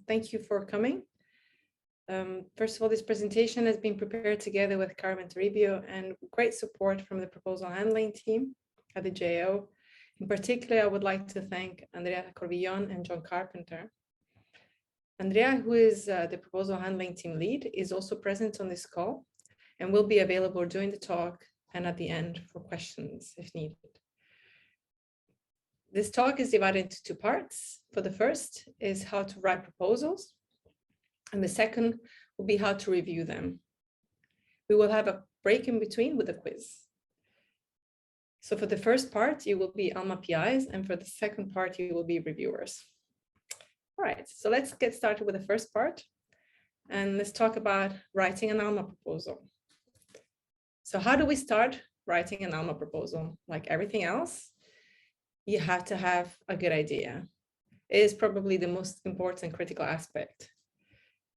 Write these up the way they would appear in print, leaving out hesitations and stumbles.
thank you for coming. First of all, this presentation has been prepared together with Carmen Toribio and great support from the proposal handling team at the JO. In particular, I would like to thank Andrea Corvillón and John Carpenter. Andrea, who is the proposal handling team lead, is also present on this call and will be available during the talk and at the end for questions if needed. This talk is divided into two parts. For the first is how to write proposals, and the second will be how to review them. We will have a break in between with a quiz. So for the first part, you will be ALMA PIs, and for the second part, you will be reviewers. All right, so let's get started with the first part, and let's talk about writing an ALMA proposal. So how do we start writing an ALMA proposal? Like everything else, you have to have a good idea. It is probably the most important critical aspect.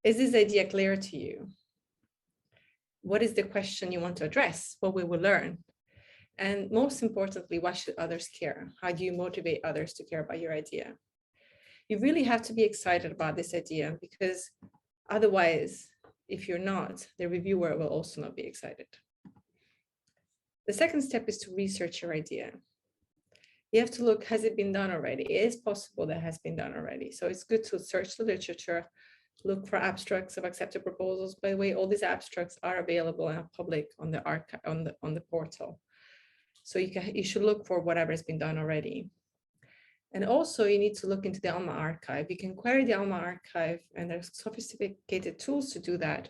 Is this idea clear to you? What is the question you want to address? What we will learn? And most importantly, why should others care? How do you motivate others to care about your idea? You really have to be excited about this idea, because otherwise, if you're not, the reviewer will also not be excited. The second step is to research your idea. You have to look, has it been done already? It is possible that has been done already. So it's good to search the literature, look for abstracts of accepted proposals. By the way, all these abstracts are available and public on the archive, on the portal. So you should look for whatever has been done already. And also you need to look into the ALMA archive. You can query the ALMA archive, and there's sophisticated tools to do that.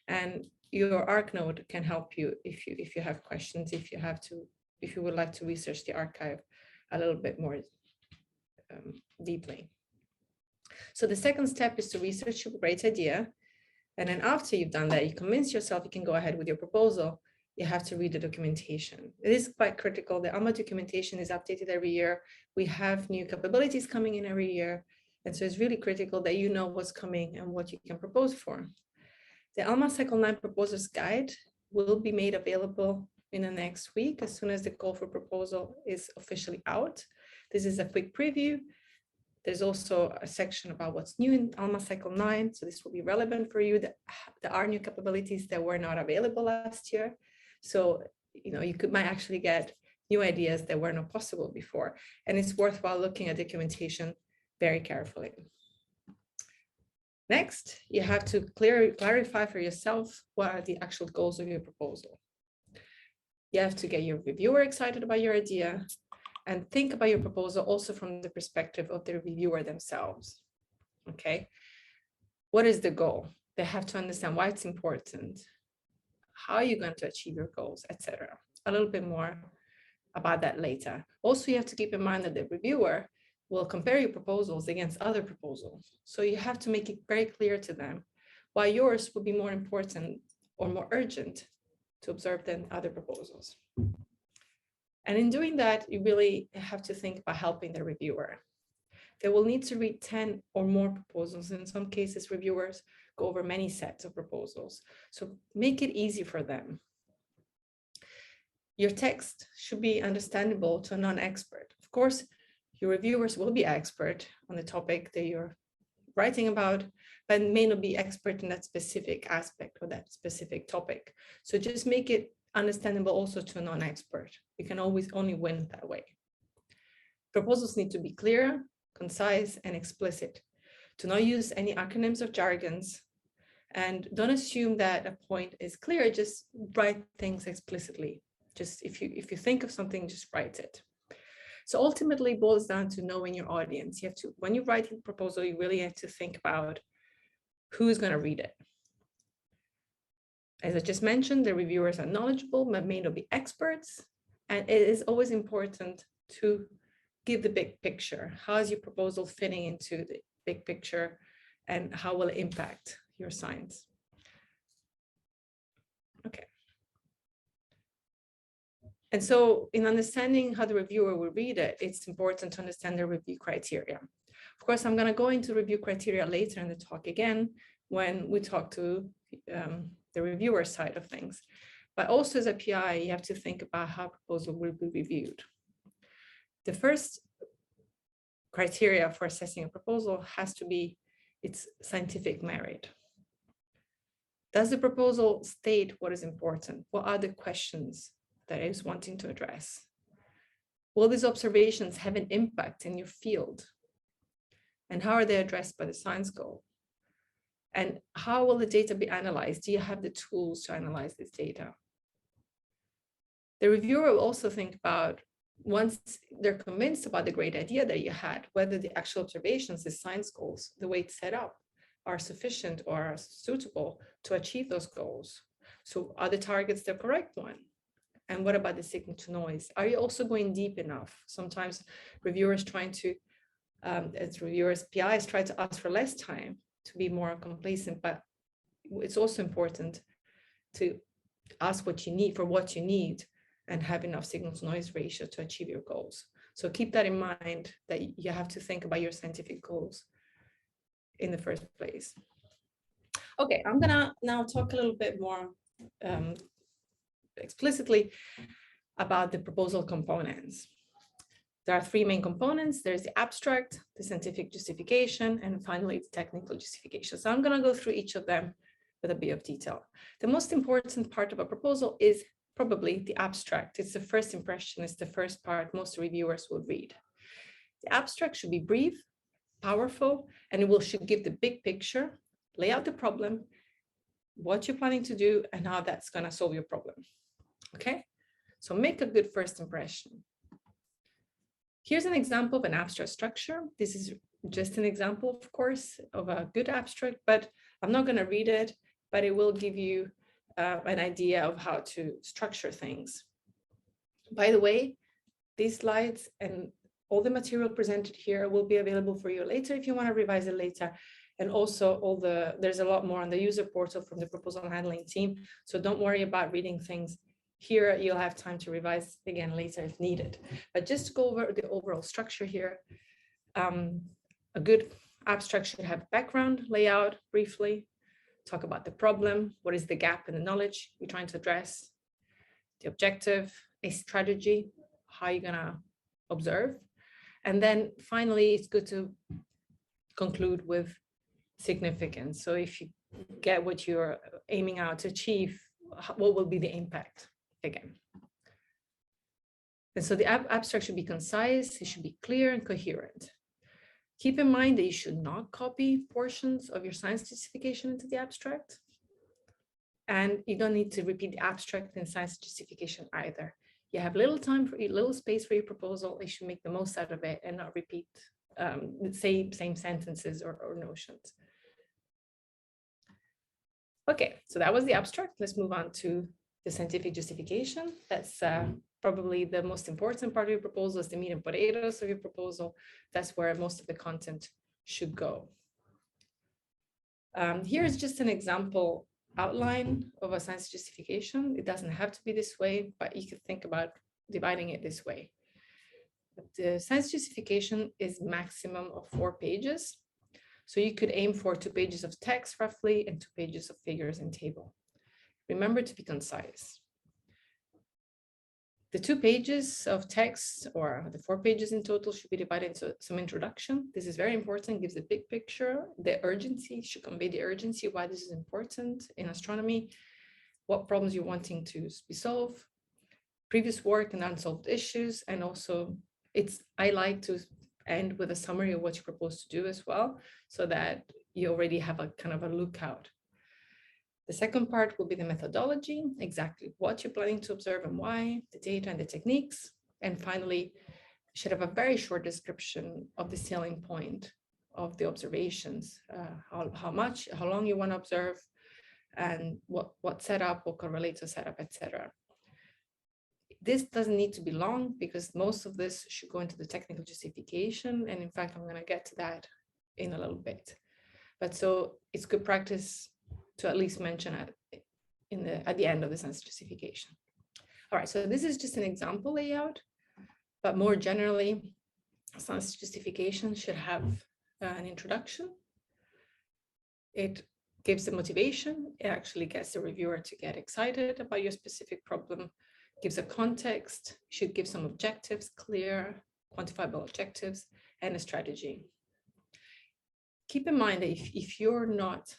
And your ArcNode can help you if you have questions, if you would like to research the archive a little bit more deeply. So the second step is to research your great idea. And then after you've done that, you convince yourself you can go ahead with your proposal. You have to read the documentation. It is quite critical. The ALMA documentation is updated every year. We have new capabilities coming in every year. And so it's really critical that you know what's coming and what you can propose for. The ALMA Cycle 9 Proposers Guide will be made available in the next week, as soon as the call for proposal is officially out. This is a quick preview. There's also a section about what's new in ALMA Cycle 9, so this will be relevant for you. There are new capabilities that were not available last year. So, you might actually get new ideas that were not possible before. And it's worthwhile looking at documentation very carefully. Next, you have to clarify for yourself what are the actual goals of your proposal. You have to get your reviewer excited about your idea and think about your proposal also from the perspective of the reviewer themselves. Okay, what is the goal? They have to understand why it's important. How are you going to achieve your goals, etc. A little bit more about that later. Also, you have to keep in mind that the reviewer will compare your proposals against other proposals. So you have to make it very clear to them why yours will be more important or more urgent to observe than other proposals. And in doing that, you really have to think about helping the reviewer. They will need to read 10 or more proposals. In some cases, reviewers go over many sets of proposals. So make it easy for them. Your text should be understandable to a non-expert. Of course, your reviewers will be expert on the topic that you're writing about, but may not be expert in that specific aspect or that specific topic. So just make it understandable also to a non-expert. You can always only win that way. Proposals need to be clear, concise, and explicit. Do not use any acronyms or jargons, and don't assume that a point is clear. Just write things explicitly. Just if you think of something, just write it. So ultimately it boils down to knowing your audience. You have to, when you write a proposal, you really have to think about who's going to read it. As I just mentioned, the reviewers are knowledgeable, but may not be experts. And it is always important to give the big picture. How is your proposal fitting into the big picture, and how will it impact your science? Okay. And so in understanding how the reviewer will read it, it's important to understand the review criteria. Of course, I'm going to go into review criteria later in the talk again, when we talk to the reviewer side of things. But also as a PI, you have to think about how proposal will be reviewed. The first criteria for assessing a proposal has to be its scientific merit. Does the proposal state what is important? What are the questions that it is wanting to address? Will these observations have an impact in your field? And how are they addressed by the science goal? And how will the data be analyzed? Do you have the tools to analyze this data? The reviewer will also think about, once they're convinced about the great idea that you had, whether the actual observations, the science goals, the way it's set up, are sufficient or are suitable to achieve those goals. So are the targets the correct one? And what about the signal to noise? Are you also going deep enough? Sometimes reviewers trying to, as reviewers, PIs try to ask for less time to be more complacent, but it's also important to ask what you need for what you need and have enough signal to noise ratio to achieve your goals. So keep that in mind, that you have to think about your scientific goals in the first place. Okay, I'm gonna now talk a little bit more explicitly about the proposal components. There are three main components. There's the abstract, the scientific justification, and finally the technical justification. So I'm gonna go through each of them with a bit of detail. The most important part of a proposal is probably the abstract. It's the first impression, it's the first part most reviewers will read. The abstract should be brief, powerful, and it should give the big picture, lay out the problem, what you're planning to do, and how that's going to solve your problem. Okay, so make a good first impression. Here's an example of an abstract structure. This is just an example, of course, of a good abstract, but I'm not going to read it, but it will give you an idea of how to structure things. By the way, these slides and all the material presented here will be available for you later if you want to revise it later. And also there's a lot more on the user portal from the proposal handling team. So don't worry about reading things here. You'll have time to revise again later if needed. But just to go over the overall structure here, a good abstract should have background, layout briefly, talk about the problem, what is the gap in the knowledge you're trying to address, the objective, a strategy, how you're gonna observe. And then finally, it's good to conclude with significance. So if you get what you're aiming out to achieve, what will be the impact again? And so the abstract should be concise, it should be clear and coherent. Keep in mind that you should not copy portions of your science justification into the abstract. And you don't need to repeat the abstract in science justification either. You have little time for little space for your proposal. You should make the most out of it and not repeat the same sentences or notions. Okay, so that was the abstract. Let's move on to the scientific justification. That's probably the most important part of your proposal, is the meat and potatoes of your proposal. That's where most of the content should go. Here's just an example outline of a science justification. It doesn't have to be this way, but you could think about dividing it this way. The science justification is maximum of 4 pages. So you could aim for 2 pages of text roughly and 2 pages of figures and table. Remember to be concise. The 2 pages of text, or the 4 pages in total, should be divided into some introduction. This is very important, gives a big picture. The urgency should convey the urgency, why this is important in astronomy, what problems you're wanting to be solved, previous work and unsolved issues. And also I like to end with a summary of what you propose to do as well, so that you already have a kind of a lookout. The second part will be the methodology, exactly what you're planning to observe and why, the data and the techniques. And finally, you should have a very short description of the selling point of the observations, how long you want to observe, and what setup, what correlator setup, etc. This doesn't need to be long because most of this should go into the technical justification. And in fact, I'm going to get to that in a little bit. But so it's good practice to at least mention it at the end of the science justification. All right, so this is just an example layout, but more generally, science justification should have an introduction. It gives the motivation. It actually gets the reviewer to get excited about your specific problem, gives a context, should give some objectives, clear, quantifiable objectives, and a strategy. keep in mind that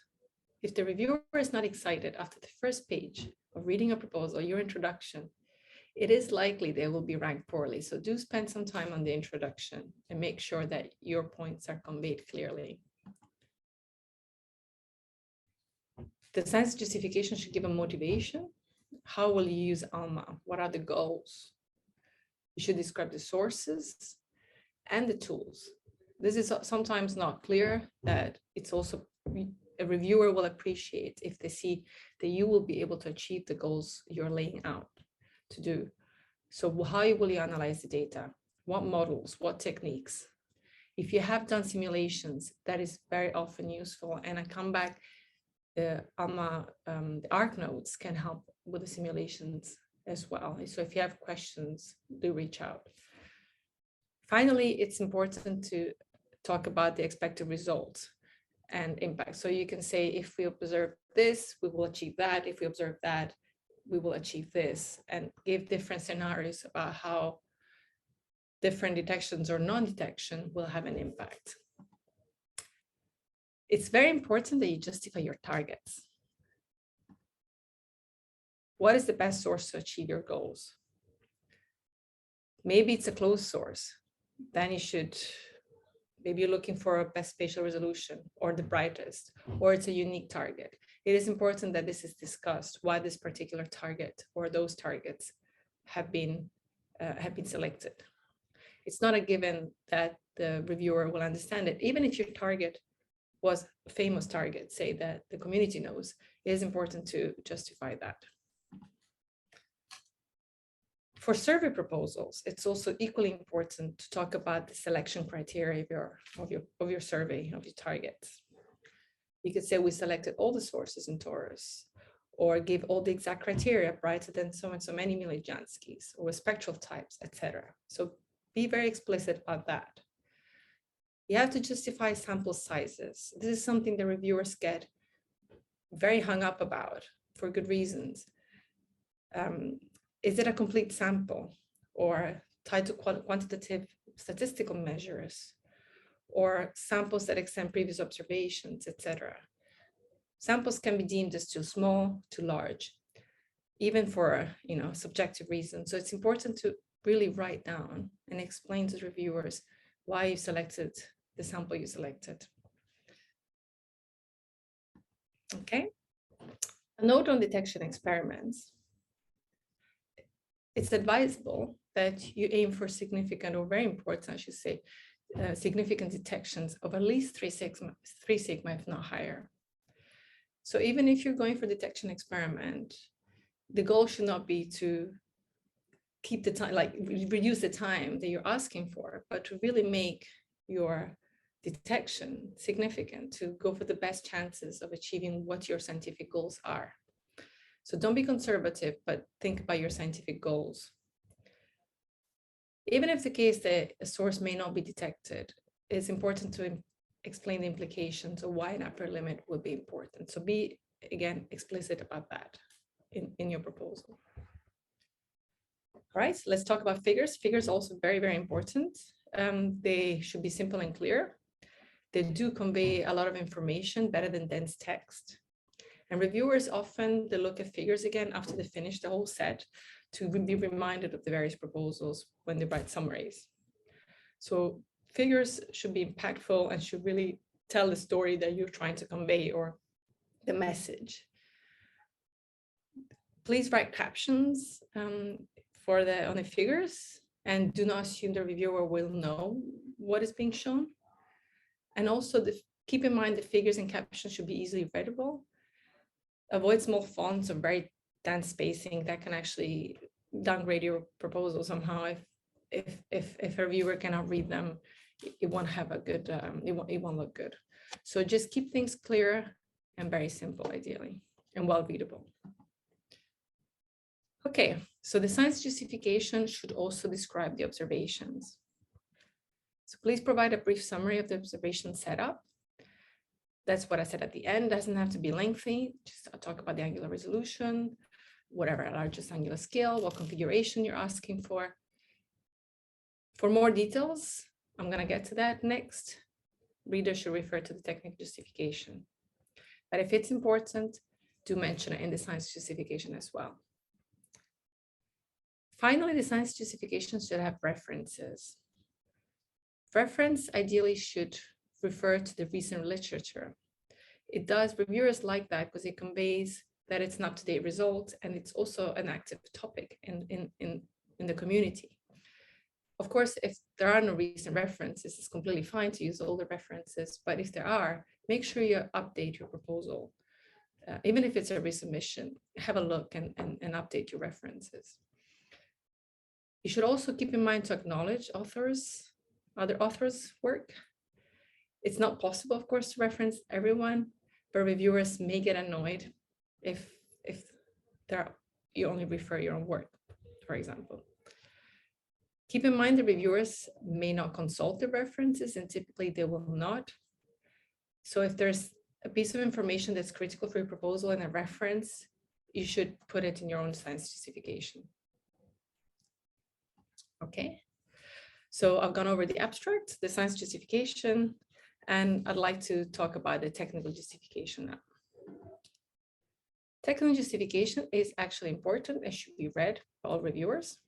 if the reviewer is not excited after the first page of reading a proposal, your introduction, it is likely they will be ranked poorly. So do spend some time on the introduction and make sure that your points are conveyed clearly. The science justification should give a motivation. How will you use ALMA? What are the goals? You should describe the sources and the tools. This is sometimes not clear, that it's also a reviewer will appreciate if they see that you will be able to achieve the goals you're laying out to do. So how will you analyze the data? What models, what techniques? If you have done simulations, that is very often useful. And I come back, the ALMA, the ARC notes can help with the simulations as well. So if you have questions, do reach out. Finally, it's important to talk about the expected results and impact. So you can say, if we observe this, we will achieve that. If we observe that, we will achieve this, and give different scenarios about how different detections or non-detection will have an impact. It's very important that you justify your targets. What is the best source to achieve your goals? Maybe it's a closed source. Then you should, maybe you're looking for a best spatial resolution or the brightest, or it's a unique target. It is important that this is discussed, why this particular target or those targets have been selected. It's not a given that the reviewer will understand it. Even if your target was a famous target, say, that the community knows, it is important to justify that. For survey proposals, it's also equally important to talk about the selection criteria of your survey, of your targets. You could say we selected all the sources in Torus, or give all the exact criteria brighter than so and so many Milijanskis, or with spectral types, etc. So be very explicit about that. You have to justify sample sizes. This is something the reviewers get very hung up about for good reasons. Is it a complete sample, or tied to quantitative statistical measures, or samples that extend previous observations, etc.? Samples can be deemed as too small, too large, even for subjective reasons. So it's important to really write down and explain to reviewers why you selected the sample you selected. Okay. A note on detection experiments. It's advisable that you aim for significant, or very important, I should say, significant detections of at least 3 sigma, if not higher. So even if you're going for detection experiment, the goal should not be to keep the time, like reduce the time that you're asking for, but to really make your detection significant, to go for the best chances of achieving what your scientific goals are. So don't be conservative, but think about your scientific goals. Even if the case that a source may not be detected, it's important to explain the implications of why an upper limit would be important. So be, again, explicit about that in your proposal. All right, so let's talk about figures. Figures also very, very important. They should be simple and clear. They do convey a lot of information, better than dense text. And reviewers often, they look at figures again after they finish the whole set to be reminded of the various proposals when they write summaries. So figures should be impactful and should really tell the story that you're trying to convey, or the message. Please write captions on the figures, and do not assume the reviewer will know what is being shown. And also keep in mind the figures and captions should be easily readable. Avoid small fonts or very dense spacing that can actually downgrade your proposal somehow. If a reviewer cannot read them, it won't have a good, it won't look good. So just keep things clear and very simple, ideally, and well readable. Okay, so the science justification should also describe the observations. So please provide a brief summary of the observation setup. That's what I said at the end. It doesn't have to be lengthy. Just I'll talk about the angular resolution, whatever largest angular scale, what configuration you're asking for. For more details, I'm going to get to that next. readers should refer to the technical justification. But if it's important, do mention it in the science justification as well. Finally, the science justification should have references. Reference ideally should refer to the recent literature. It does, reviewers like that because it conveys that it's an up-to-date result and it's also an active topic in the community. Of course, if there are no recent references, it's completely fine to use older references, but if there are, make sure you update your proposal. Even if it's a resubmission, have a look and update your references. You should also keep in mind to acknowledge other authors' work. It's not possible, of course, to reference everyone, but reviewers may get annoyed if you only refer your own work, for example. Keep in mind the reviewers may not consult the references, and typically they will not. So if there's a piece of information that's critical for your proposal and a reference, you should put it in your own science justification. Okay, so I've gone over the abstract, the science justification, and I'd like to talk about the technical justification now. Technical justification is actually important and should be read by all reviewers.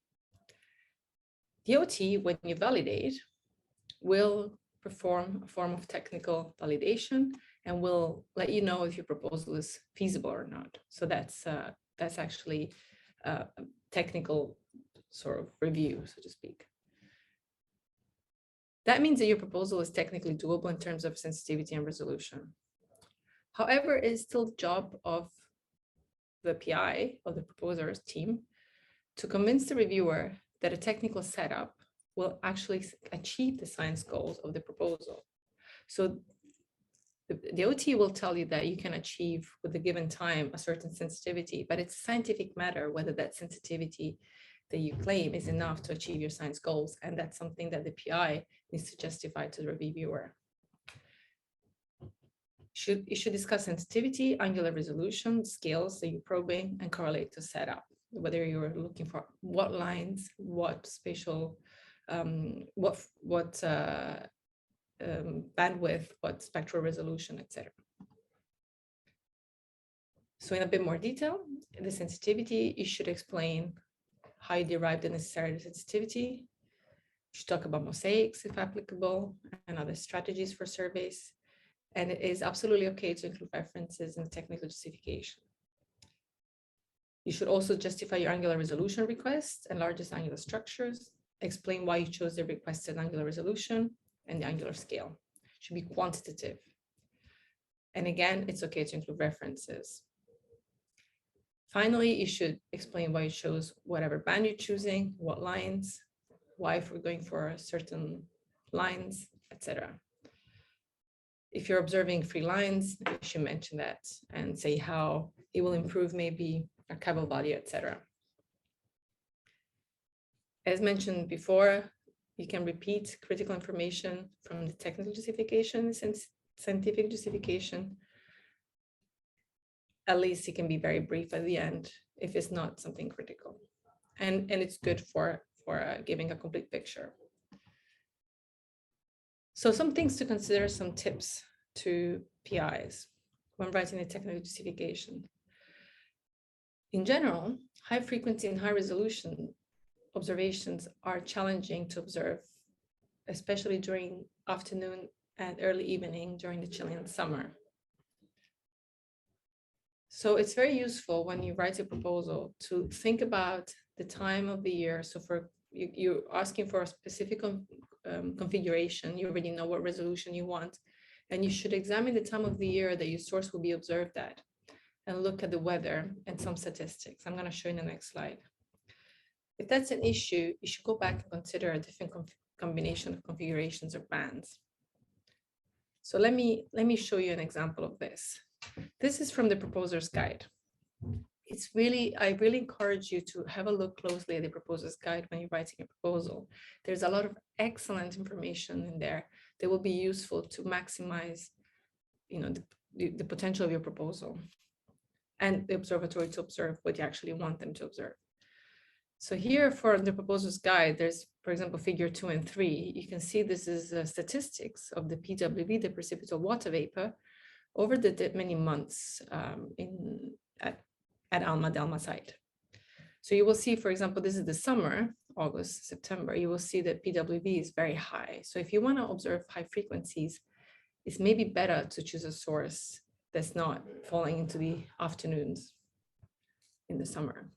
The OT, when you validate, will perform a form of technical validation and will let you know if your proposal is feasible or not. So that's actually a technical sort of review, so to speak. That means that your proposal is technically doable in terms of sensitivity and resolution. However, it is still the job of the PI, of the proposer's team, to convince the reviewer that a technical setup will actually achieve the science goals of the proposal. So the OT will tell you that you can achieve with a given time a certain sensitivity, but it's a scientific matter whether that sensitivity that you claim is enough to achieve your science goals. And that's something that the PI needs to justify to the reviewer. You should discuss sensitivity, angular resolution, scales that you're probing, and correlate to setup, whether you're looking for what lines, what spatial, bandwidth, what spectral resolution, etc. So in a bit more detail, the sensitivity, you should explain how you derive the necessary sensitivity. You should talk about mosaics, if applicable, and other strategies for surveys. And it is absolutely okay to include references in the technical justification. You should also justify your angular resolution request and largest angular structures, explain why you chose the requested angular resolution and the angular scale. It should be quantitative. And again, it's okay to include references. Finally, you should explain why you chose whatever band you're choosing, what lines, why if we're going for certain lines, etc. If you're observing free lines, you should mention that and say how it will improve maybe archival value, etc. As mentioned before, you can repeat critical information from the technical justification and scientific justification. At least it can be very brief at the end if it's not something critical. And it's good for giving a complete picture. So some things to consider, some tips to PIs when writing a technical justification. In general, high frequency and high resolution observations are challenging to observe, especially during afternoon and early evening during the Chilean summer. So it's very useful when you write a proposal to think about the time of the year. So for you're asking for a specific configuration, you already know what resolution you want, and you should examine the time of the year that your source will be observed at and look at the weather and some statistics. I'm going to show you in the next slide. If that's an issue, you should go back and consider a different combination of configurations or bands. So let me show you an example of this. This is from the proposer's guide. I really encourage you to have a look closely at the proposer's guide when you're writing a proposal. There's a lot of excellent information in there that will be useful to maximize, the potential of your proposal and the observatory to observe what you actually want them to observe. So here for the proposals guide, there's, for example, figure 2 and 3. You can see this is statistics of the PWV, the precipitable water vapor, over the many months at ALMA, the ALMA site. So you will see, for example, this is the summer, August, September, you will see that PWV is very high. So if you want to observe high frequencies, it's maybe better to choose a source that's not falling into the afternoons in the summer.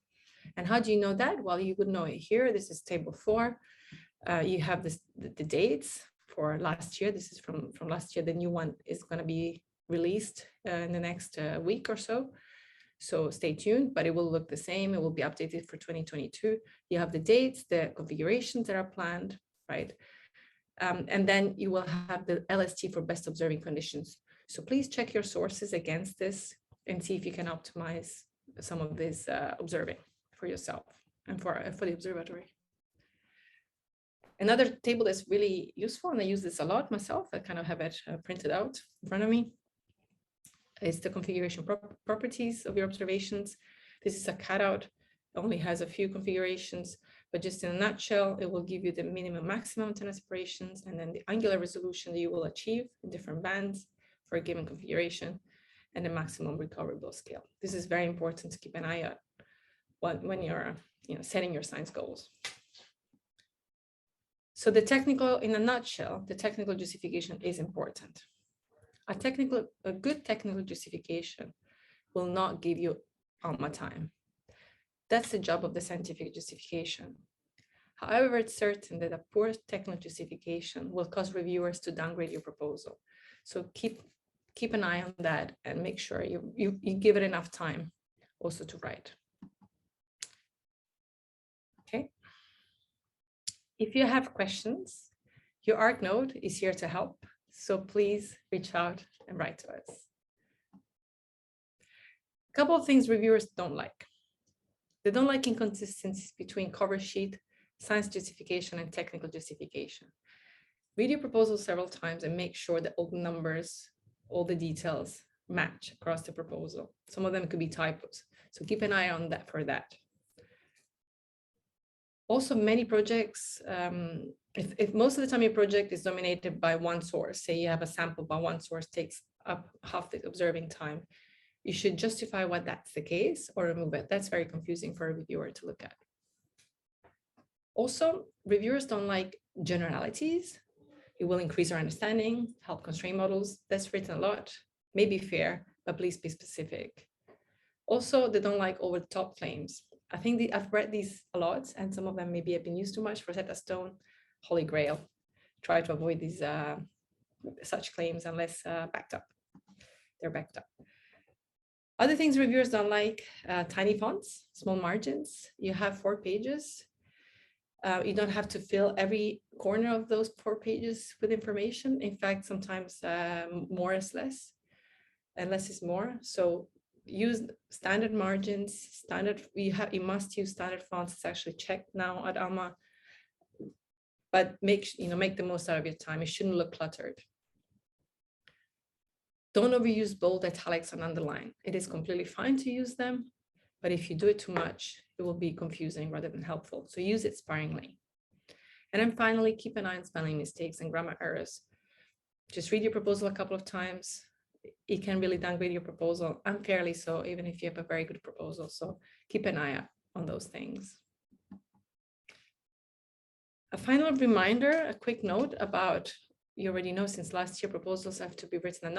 And how do you know that? Well, you would know it here. This is table 4. You have the dates for last year. This is from last year. The new one is going to be released in the next week or so. So stay tuned, but it will look the same. It will be updated for 2022. You have the dates, the configurations that are planned, right? And then you will have the LST for best observing conditions. So please check your sources against this and see if you can optimize some of this observing for yourself and for the observatory. Another table that's really useful, and I use this a lot myself, I kind of have it printed out in front of me, is the configuration properties of your observations. This is a cutout, it only has a few configurations, but just in a nutshell, it will give you the minimum maximum antenna separations and then the angular resolution that you will achieve in different bands for a given configuration and the maximum recoverable scale. This is very important to keep an eye on when you're setting your science goals. So the technical, in a nutshell, the technical justification is important. A good technical justification will not give you ALMA time. That's the job of the scientific justification. However, it's certain that a poor technical justification will cause reviewers to downgrade your proposal. So keep an eye on that and make sure you give it enough time also to write. Okay. If you have questions, your ARC node is here to help. So please reach out and write to us. A couple of things reviewers don't like. They don't like inconsistencies between cover sheet, science justification, and technical justification. Read your proposal several times and make sure that all the numbers, all the details match across the proposal. Some of them could be typos. So keep an eye on that for that. Also, many projects, if most of the time your project is dominated by one source, say you have a sample by one source takes up half the observing time, you should justify why that's the case or remove it. That's very confusing for a reviewer to look at. Also, reviewers don't like generalities. It will increase our understanding, help constrain models. That's written a lot, may be fair, but please be specific. Also, they don't like over-the-top claims. I think I've read these a lot, and some of them maybe have been used too much. Rosetta Stone, Holy Grail. Try to avoid these such claims unless backed up. They're backed up. Other things reviewers don't like, tiny fonts, small margins. You have 4 pages. You don't have to fill every corner of those 4 pages with information. In fact, sometimes more is less, and less is more. So use standard margins, you must use standard fonts. It's actually checked now at ALMA, but make the most out of your time. It shouldn't look cluttered. Don't overuse bold, italics, and underline. It is completely fine to use them, but if you do it too much, it will be confusing rather than helpful. So use it sparingly. And then finally, keep an eye on spelling mistakes and grammar errors. Just read your proposal a couple of times. It can really downgrade your proposal, unfairly so, even if you have a very good proposal. So keep an eye out on those things. A final reminder, a quick note about, you already know since last year, proposals have to be written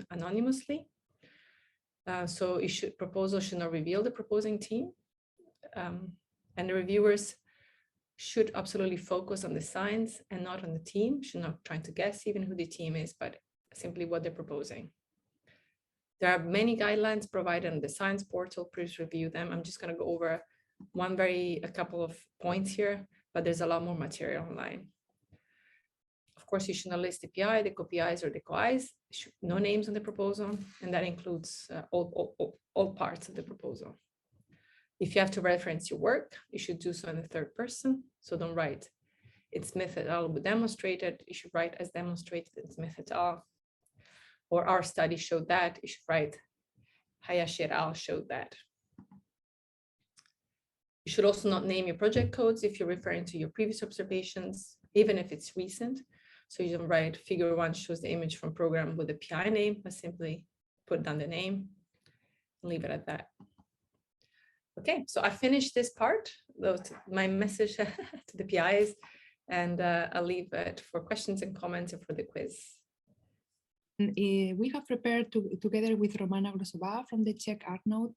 anonymously. So proposal should not reveal the proposing team. And the reviewers should absolutely focus on the science and not on the team, should not try to guess even who the team is, but simply what they're proposing. There are many guidelines provided on the science portal. Please review them. I'm just going to go over a couple of points here, but there's a lot more material online. Of course, you should not list the PI, the co-PIs, or the co-Is. No names on the proposal, and that includes all parts of the proposal. If you have to reference your work, you should do so in the 3rd person. So don't write, its methodology demonstrated. You should write as demonstrated, its methodology. Or our study showed that. You should write Hayashi et al. Showed that. You should also not name your project codes if you're referring to your previous observations, even if it's recent. So you don't write figure 1 shows the image from program with the PI name, but simply put down the name and leave it at that. Okay, so I finished this part, my message to the PIs, and I'll leave it for questions and comments and for the quiz. We have prepared together with Romana Grossová from the Czech Art Note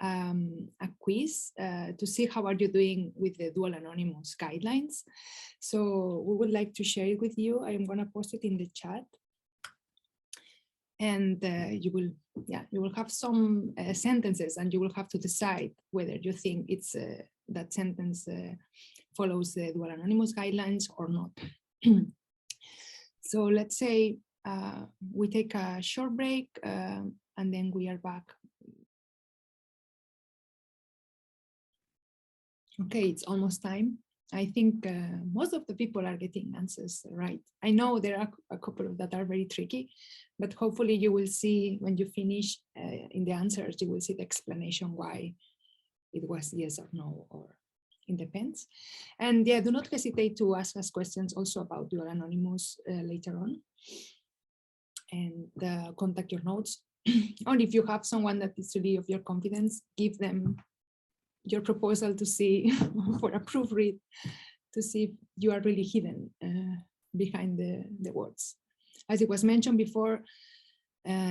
a quiz to see how are you doing with the dual anonymous guidelines. So we would like to share it with you. I am going to post it in the chat. And you will have some sentences, and you will have to decide whether you think it's that sentence follows the dual anonymous guidelines or not. So let's say we take a short break and then we are back. Okay, it's almost time. I think most of the people are getting answers right. I know there are a couple that are very tricky, but hopefully you will see when you finish in the answers, you will see the explanation why it was yes or no, or it depends. And yeah, do not hesitate to ask us questions also about your anonymous later on. And contact your notes. Or if you have someone that is really of your confidence, give them your proposal to see for a proofread, to see if you are really hidden behind the words. As it was mentioned before,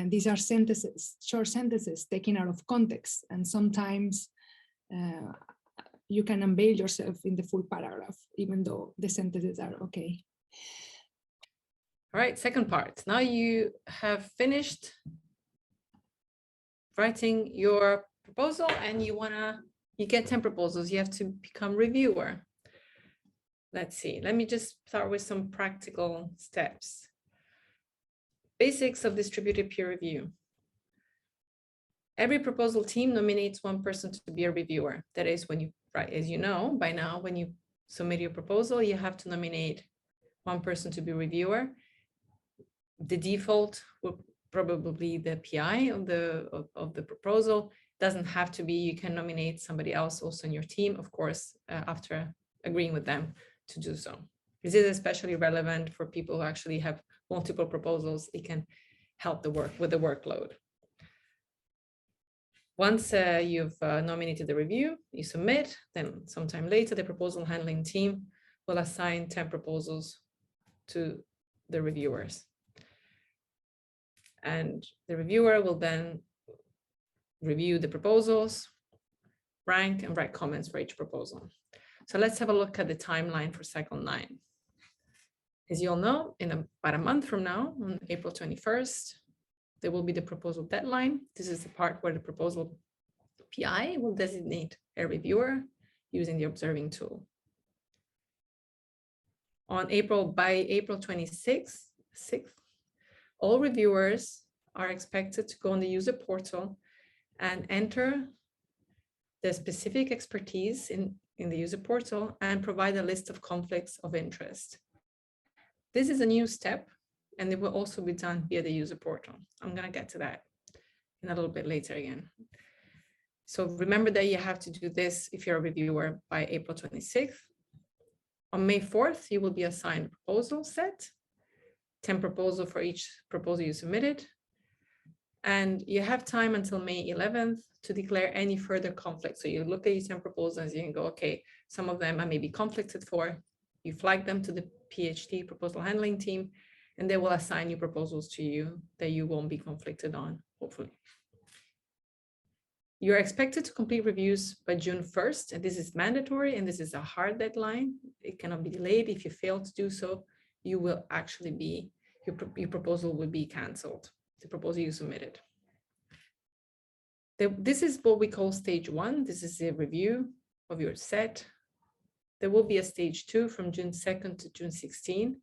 these are sentences, short sentences taken out of context, and sometimes you can unveil yourself in the full paragraph, even though the sentences are okay. All right, second part. Now you have finished writing your proposal and you get 10 proposals. You have to become reviewer. Let's see. Let me just start with some practical steps. Basics of distributed peer review. Every proposal team nominates one person to be a reviewer. That is, when you write, as you know, by now, when you submit your proposal, you have to nominate one person to be reviewer. The default will probably be the PI of the proposal. Doesn't have to be. You can nominate somebody else also in your team, of course, after agreeing with them to do so. This is especially relevant for people who actually have multiple proposals. It can help with the workload. Once you've nominated the review, you submit, then sometime later, the proposal handling team will assign 10 proposals to the reviewers. And the reviewer will then review the proposals, rank, and write comments for each proposal. So let's have a look at the timeline for cycle 9. As you all know, in about a month from now, on April 21st, there will be the proposal deadline. This is the part where the proposal PI will designate a reviewer using the observing tool. By April 26th, all reviewers are expected to go on the user portal and enter the specific expertise in the user portal and provide a list of conflicts of interest. This is a new step, and it will also be done via the user portal. I'm going to get to that in a little bit later again. So remember that you have to do this if you're a reviewer by April 26th. On May 4th, you will be assigned a proposal set, 10 proposals for each proposal you submitted. And you have time until May 11th to declare any further conflict. So you look at your 10 proposals, you can go, okay, some of them I may be conflicted for. You flag them to the PhD proposal handling team, and they will assign new proposals to you that you won't be conflicted on, hopefully. You're expected to complete reviews by June 1st, and this is mandatory, and this is a hard deadline. It cannot be delayed. If you fail to do so, you will actually be, your proposal will be canceled, the proposal you submitted. This is what we call stage 1. This is a review of your set. There will be a stage 2 from June 2nd to June 16.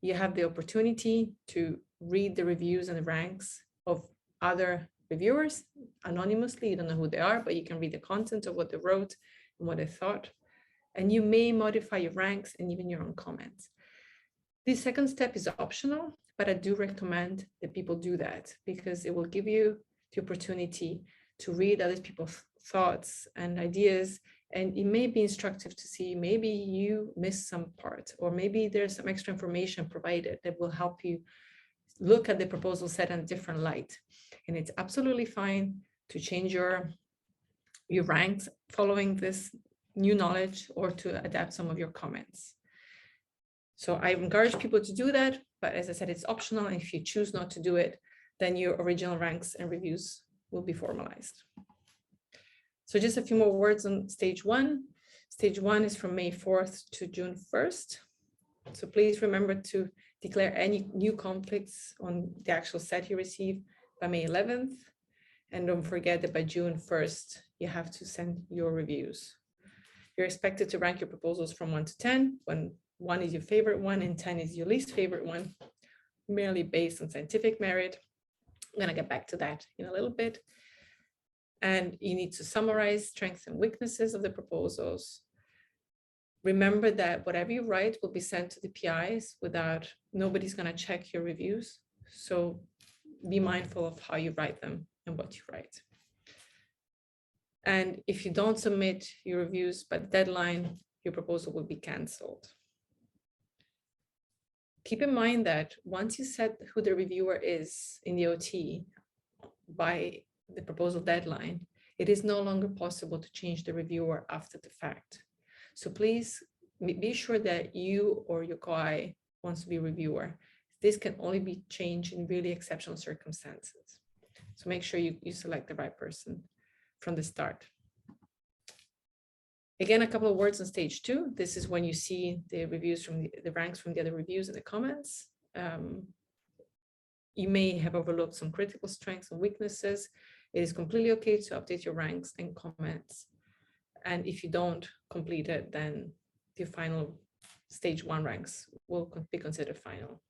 You have the opportunity to read the reviews and the ranks of other reviewers anonymously. You don't know who they are, but you can read the content of what they wrote and what they thought. And you may modify your ranks and even your own comments. The second step is optional, but I do recommend that people do that because it will give you the opportunity to read other people's thoughts and ideas, and it may be instructive to see maybe you missed some part, or maybe there's some extra information provided that will help you look at the proposal set in a different light. And it's absolutely fine to change your ranks following this new knowledge, or to adapt some of your comments. So I encourage people to do that, but as I said, it's optional. And if you choose not to do it, then your original ranks and reviews will be formalized. So just a few more words on stage 1. Stage 1 is from May 4th to June 1st. So please remember to declare any new conflicts on the actual set you receive by May 11th. And don't forget that by June 1st, you have to send your reviews. You're expected to rank your proposals from 1 to 10, when 1 is your favorite one and 10 is your least favorite one, merely based on scientific merit. I'm gonna get back to that in a little bit. And you need to summarize strengths and weaknesses of the proposals. Remember that whatever you write will be sent to the PIs nobody's gonna check your reviews. So be mindful of how you write them and what you write. And if you don't submit your reviews by the deadline, your proposal will be canceled. Keep in mind that once you set who the reviewer is in the OT by the proposal deadline, it is no longer possible to change the reviewer after the fact. So please be sure that you or your co-I wants to be reviewer. This can only be changed in really exceptional circumstances. So make sure you select the right person from the start. Again, a couple of words on stage 2. This is when you see the reviews from the ranks from the other reviews in the comments. You may have overlooked some critical strengths and weaknesses. It is completely okay to update your ranks and comments. And if you don't complete it, then the final stage 1 ranks will be considered final.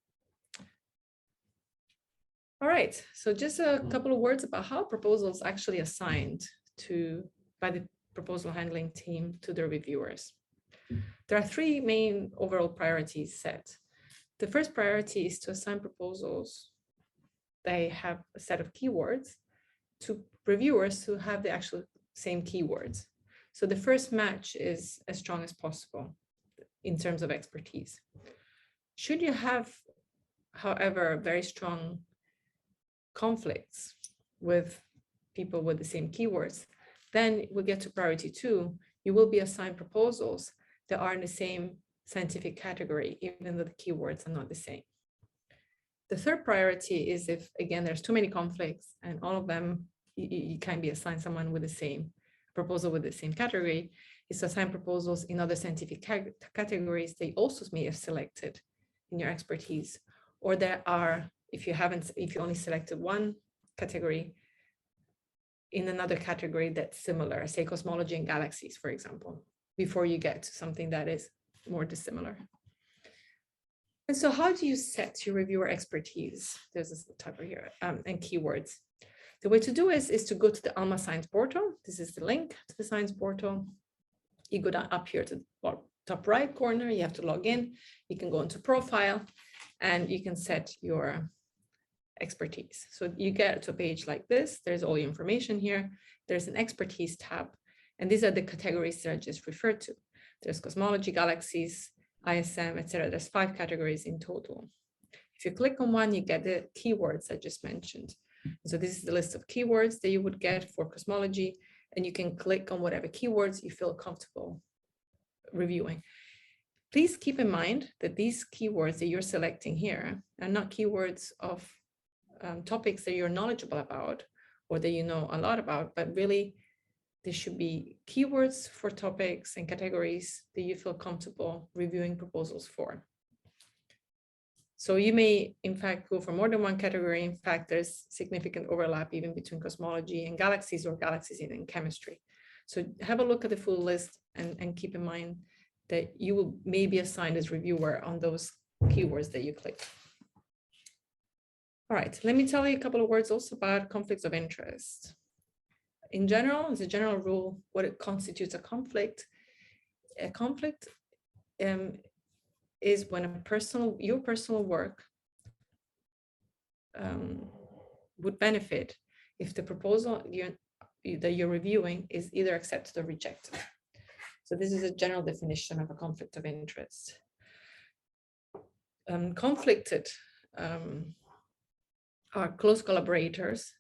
All right, so just a couple of words about how proposals actually assigned by the proposal handling team to their reviewers. There are 3 main overall priorities set. The first priority is to assign proposals that have a set of keywords to reviewers who have the actual same keywords. So the first match is as strong as possible in terms of expertise. Should you have, however, very strong conflicts with people with the same keywords, then we'll get to priority 2. You will be assigned proposals that are in the same scientific category, even though the keywords are not the same. The third priority is if, again, there's too many conflicts and all of them, you can't be assigned someone with the same proposal with the same category, is to assign proposals in other scientific categories they also may have selected in your expertise, or there are, if you only selected one category, in another category that's similar, say cosmology and galaxies, for example, before you get to something that is more dissimilar. And so how do you set your reviewer expertise? There's this type here, and keywords. The way to do is to go to the ALMA Science portal. This is the link to the Science portal. You go down up here to the top right corner, you have to log in. You can go into profile and you can set your expertise. So you get to a page like this. There's all your information here. There's an expertise tab. And these are the categories that I just referred to. There's cosmology, galaxies, ISM, etc. There's 5 categories in total. If you click on one, you get the keywords I just mentioned. So this is the list of keywords that you would get for cosmology, and you can click on whatever keywords you feel comfortable reviewing. Please keep in mind that these keywords that you're selecting here are not keywords of topics that you're knowledgeable about or that you know a lot about, but really there should be keywords for topics and categories that you feel comfortable reviewing proposals for. So you may, in fact, go for more than one category. In fact, there's significant overlap even between cosmology and galaxies, or galaxies in chemistry. So have a look at the full list and keep in mind that you will may be assigned as reviewer on those keywords that you click. All right, let me tell you a couple of words also about conflicts of interest. In general, as a general rule, what it constitutes a conflict is when your personal work would benefit if the proposal that you're reviewing is either accepted or rejected. So this is a general definition of a conflict of interest. Conflicted are close collaborators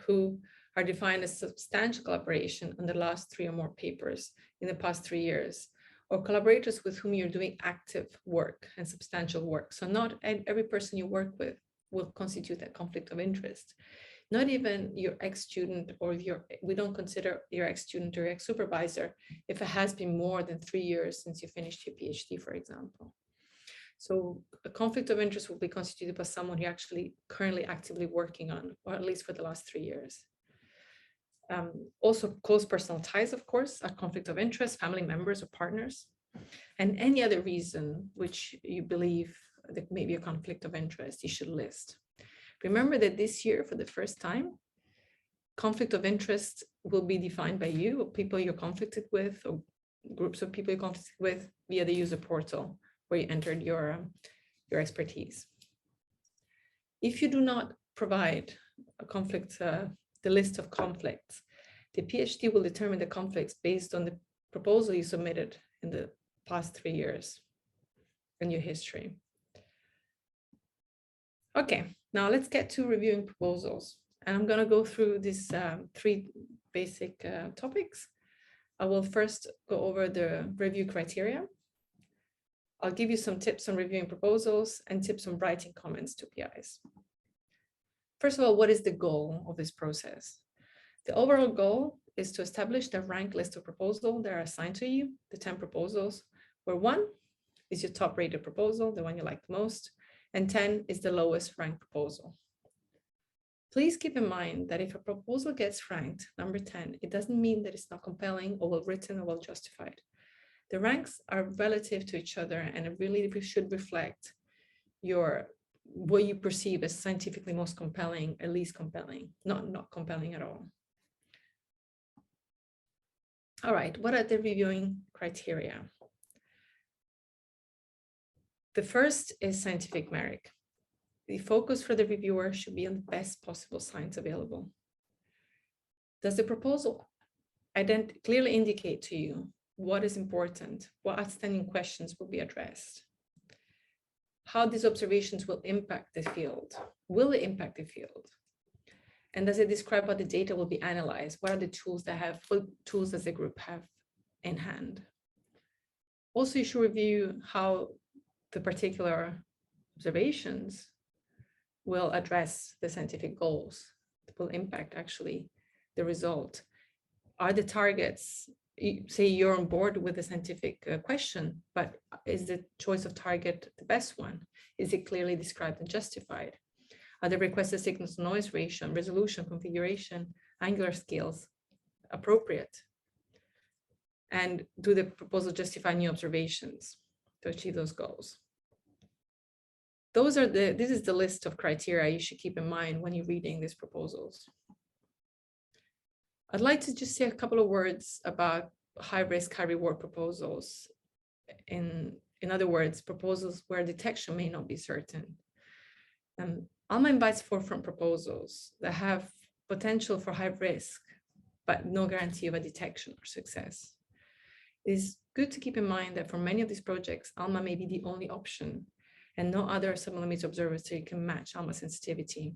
who are defined as substantial collaboration on the last 3 or more papers in the past 3 years, or collaborators with whom you're doing active work and substantial work. So not every person you work with will constitute a conflict of interest. Not even your ex-student, or we don't consider your ex-student or ex-supervisor if it has been more than 3 years since you finished your PhD, for example. So a conflict of interest will be constituted by someone you're actually currently actively working on, or at least for the last 3 years. Also close personal ties, of course, a conflict of interest, family members or partners, and any other reason which you believe that may be a conflict of interest, you should list. Remember that this year, for the first time, conflict of interest will be defined by you, or people you're conflicted with, or groups of people you're conflicted with via the user portal where you entered your expertise. If you do not provide a conflict, the list of conflicts, the PhD will determine the conflicts based on the proposal you submitted in the past 3 years in your history. Okay, now let's get to reviewing proposals. And I'm going to go through these 3 basic topics. I will first go over the review criteria. I'll give you some tips on reviewing proposals and tips on writing comments to PIs. First of all, what is the goal of this process? The overall goal is to establish the ranked list of proposals that are assigned to you, the 10 proposals, where 1 is your top rated proposal, the one you like the most, and 10 is the lowest ranked proposal. Please keep in mind that if a proposal gets ranked number 10, it doesn't mean that it's not compelling or well written or well justified. The ranks are relative to each other, and it really should reflect what you perceive as scientifically most compelling, at least compelling, not compelling at all. All right, what are the reviewing criteria? The first is scientific merit. The focus for the reviewer should be on the best possible science available. Does the proposal clearly indicate to you what is important, what outstanding questions will be addressed, how these observations will impact the field? Will it impact the field? And does it describe how the data will be analyzed? What are the tools what tools does the group have in hand? Also, you should review how the particular observations will address the scientific goals, that will impact actually the result. Are the targets, say you're on board with the scientific question, but is the choice of target the best one? Is it clearly described and justified? Are the requested signals to noise ratio, resolution, configuration, angular scales appropriate? And do the proposal justify new observations to achieve those goals? This is the list of criteria you should keep in mind when you're reading these proposals. I'd like to just say a couple of words about high risk, high reward proposals. In other words, proposals where detection may not be certain. ALMA invites forefront proposals that have potential for high risk, but no guarantee of a detection or success. It is good to keep in mind that for many of these projects, ALMA may be the only option, and no other sublimits observatory can match ALMA sensitivity.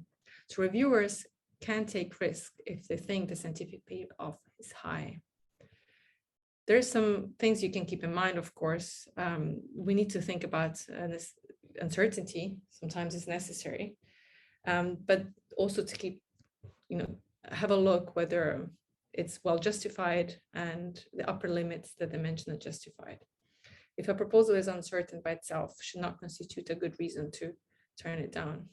So reviewers can take risk if they think the scientific payoff is high. There's some things you can keep in mind, of course. We need to think about this uncertainty. Sometimes it's necessary, but also to keep, have a look whether it's well justified and the upper limits that they mention are justified. If a proposal is uncertain by itself, should not constitute a good reason to turn it down.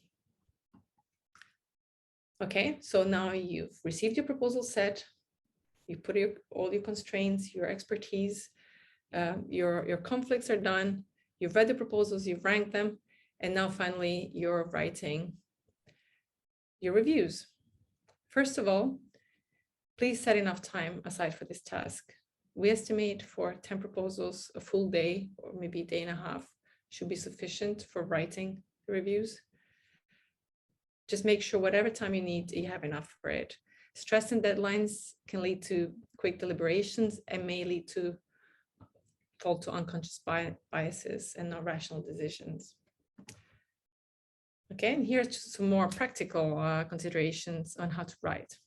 Okay, so now you've received your proposal set, you put all your constraints, your expertise, your conflicts are done, you've read the proposals, you've ranked them, and now finally you're writing your reviews. First of all, please set enough time aside for this task. We estimate for 10 proposals, a full day or maybe a day and a half should be sufficient for writing the reviews. Just make sure whatever time you need, you have enough for it. Stress and deadlines can lead to quick deliberations and may lead to fall to unconscious biases and not rational decisions. Okay, and here's some more practical considerations on how to write.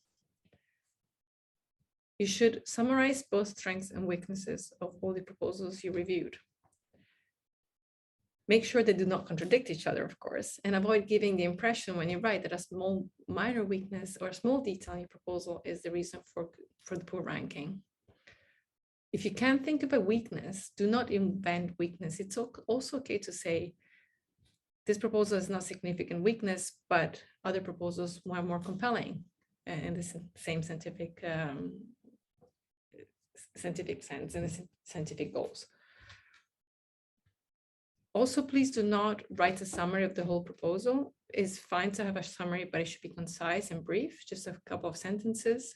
You should summarize both strengths and weaknesses of all the proposals you reviewed. Make sure they do not contradict each other, of course, and avoid giving the impression when you write that a small minor weakness or a small detail in your proposal is the reason for the poor ranking. If you can't think of a weakness, do not invent weakness. It's also okay to say, this proposal is not significant weakness, but other proposals are more compelling in the same scientific sense and the scientific goals. Also, please do not write a summary of the whole proposal. It's fine to have a summary, but it should be concise and brief, just a couple of sentences.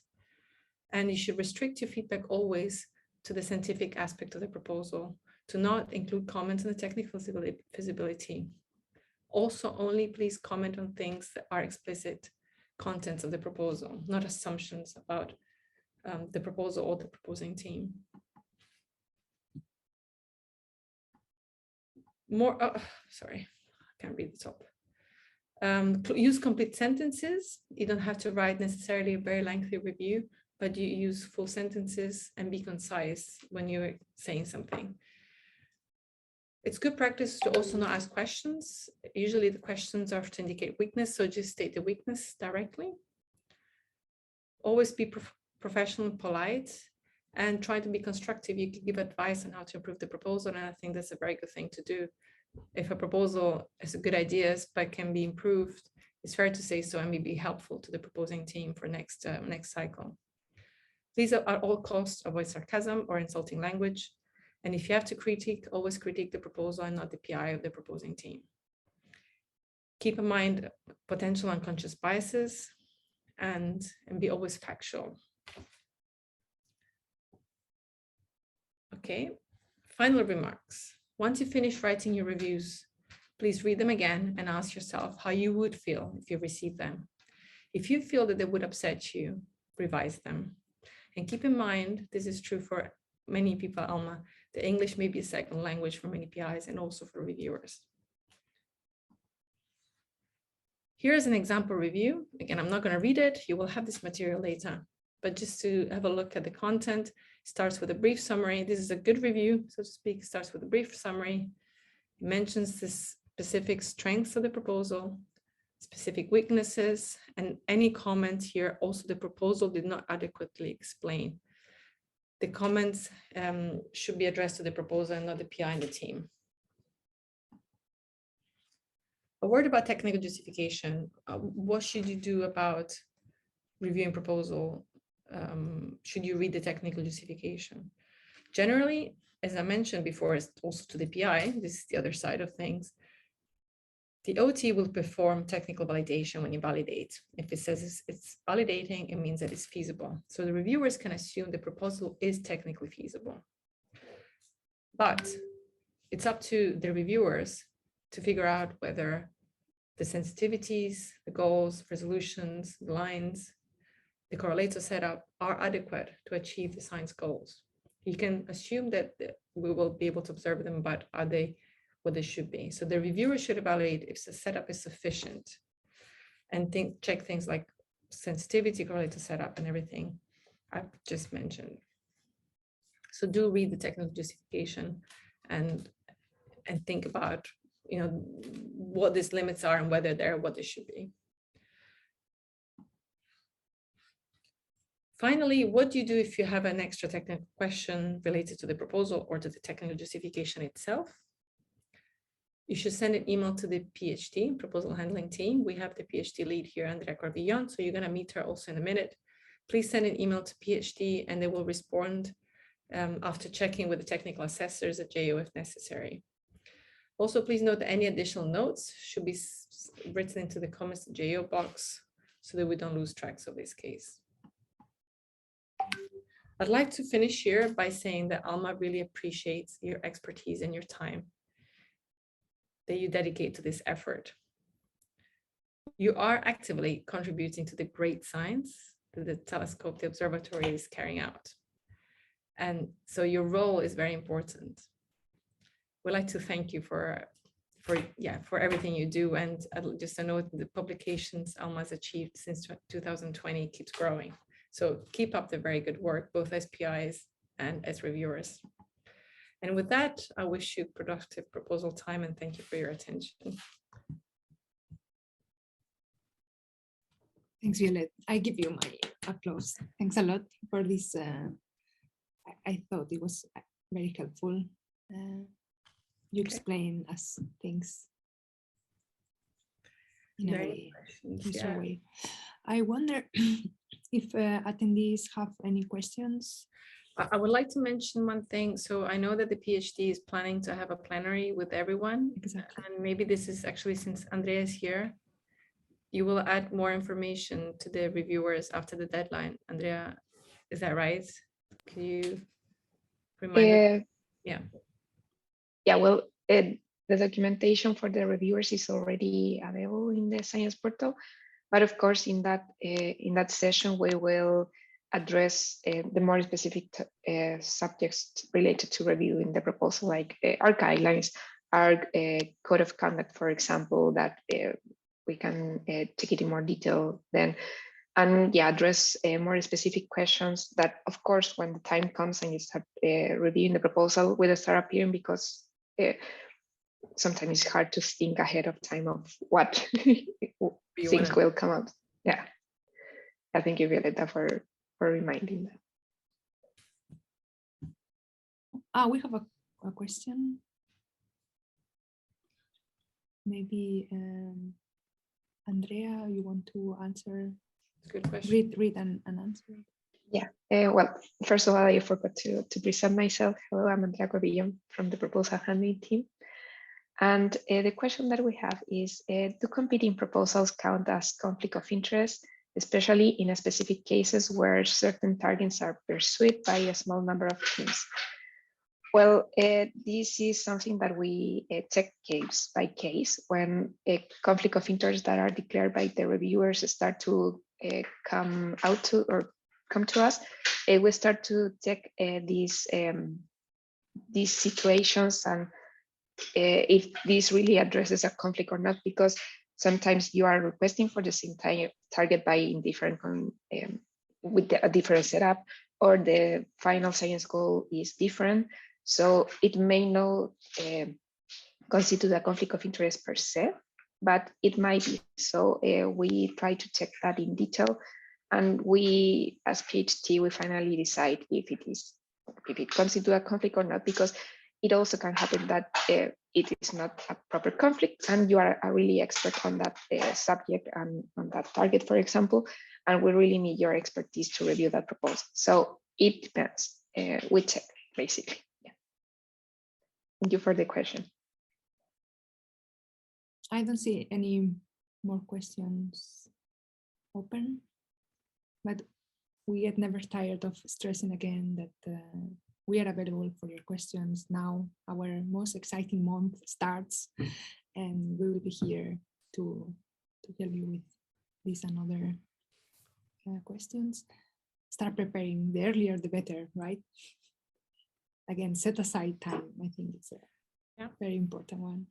And you should restrict your feedback always to the scientific aspect of the proposal, to not include comments on the technical feasibility. Also, only please comment on things that are explicit contents of the proposal, not assumptions about the proposal or the proposing team. Sorry, I can't read the top. Use complete sentences. You don't have to write necessarily a very lengthy review, but you use full sentences and be concise when you're saying something. It's good practice to also not ask questions. Usually the questions are to indicate weakness, so just state the weakness directly. Always be professional and polite, and try to be constructive. You can give advice on how to improve the proposal, and I think that's a very good thing to do. If a proposal has good ideas but can be improved, it's fair to say so and may be helpful to the proposing team for next cycle. Please, at all costs, avoid sarcasm or insulting language. And if you have to critique, always critique the proposal and not the PI of the proposing team. Keep in mind potential unconscious biases and be always factual. Okay, final remarks. Once you finish writing your reviews, please read them again and ask yourself how you would feel if you received them. If you feel that they would upset you, revise them. And keep in mind, this is true for many people at ALMA, that English may be a second language for many PIs and also for reviewers. Here's an example review. Again, I'm not going to read it. You will have this material later, but just to have a look at the content, starts with a brief summary. This is a good review, so to speak. Starts with a brief summary. It mentions the specific strengths of the proposal, specific weaknesses, and any comment here. Also, the proposal did not adequately explain. The comments should be addressed to the proposer and not the PI and the team. A word about technical justification. What should you do about reviewing proposal? Should you read the technical justification? Generally, as I mentioned before, it's also to the PI, this is the other side of things. The OT will perform technical validation when you validate. If it says it's validating, it means that it's feasible. So the reviewers can assume the proposal is technically feasible. But it's up to the reviewers to figure out whether the sensitivities, the goals, resolutions, the lines, the correlator setup are adequate to achieve the science goals. You can assume that we will be able to observe them, but are they what they should be? So the reviewer should evaluate if the setup is sufficient and check things like sensitivity, correlator setup, and everything I've just mentioned. So do read the technical justification and think about, what these limits are and whether they're what they should be. Finally, what do you do if you have an extra technical question related to the proposal or to the technical justification itself? You should send an email to the PhD, proposal handling team. We have the PhD lead here, Andrea Corvillón, so you're going to meet her also in a minute. Please send an email to PhD and they will respond after checking with the technical assessors at JO if necessary. Also, please note that any additional notes should be written into the comments to JO box so that we don't lose tracks of this case. I'd like to finish here by saying that ALMA really appreciates your expertise and your time that you dedicate to this effort. You are actively contributing to the great science that the telescope, the observatory is carrying out. And so your role is very important. We'd like to thank you for everything you do. And just a note, the publications ALMA has achieved since 2020 keeps growing. So keep up the very good work, both as PIs and as reviewers. And with that, I wish you productive proposal time and thank you for your attention. Thanks, Violette. I give you my applause. Thanks a lot for this. I thought it was very helpful. You explain us things in a very easier way. I wonder if attendees have any questions. I would like to mention one thing. So I know that the PhD is planning to have a plenary with everyone. Exactly. And maybe this is actually, since Andrea is here, you will add more information to the reviewers after the deadline. Andrea, is that right? Can you remind me? Yeah. Yeah, well, the documentation for the reviewers is already available in the Science portal. But of course, in that session, we will address the more specific subjects related to reviewing the proposal, like our guidelines, our code of conduct, for example, that we can take it in more detail then. And yeah, address more specific questions that, of course, when the time comes and you start reviewing the proposal, will start appearing, because sometimes it's hard to think ahead of time of what things will come up. Yeah, I thank you, Violetta, for reminding that. We have a question. Maybe Andrea, you want to answer? Good question. Read and answer. Yeah, well, first of all, I forgot to present myself. Hello, I'm Andrea Corvillón from the proposal handling team. And the question that we have is, do competing proposals count as conflict of interest, especially in specific cases where certain targets are pursued by a small number of teams? Well, this is something that we check case by case. When a conflict of interest that are declared by the reviewers start to come to us, we start to check these situations and if this really addresses a conflict or not, because sometimes you are requesting for the same target by in different with a different setup, or the final science goal is different. So it may not constitute a conflict of interest per se, but it might be. So we try to check that in detail, and we, as PhD, we finally decide if it constitutes a conflict or not, because it also can happen that it is not a proper conflict and you are a really expert on that subject and on that target, for example, and we really need your expertise to review that proposal. So it depends. We check, basically. Yeah. Thank you for the question. I don't see any more questions open, but we get never tired of stressing again that we are available for your questions now. Our most exciting month starts, and we will be here to help you with this and other questions. Start preparing. The earlier, the better, right? Again, set aside time. I think it's a very important one.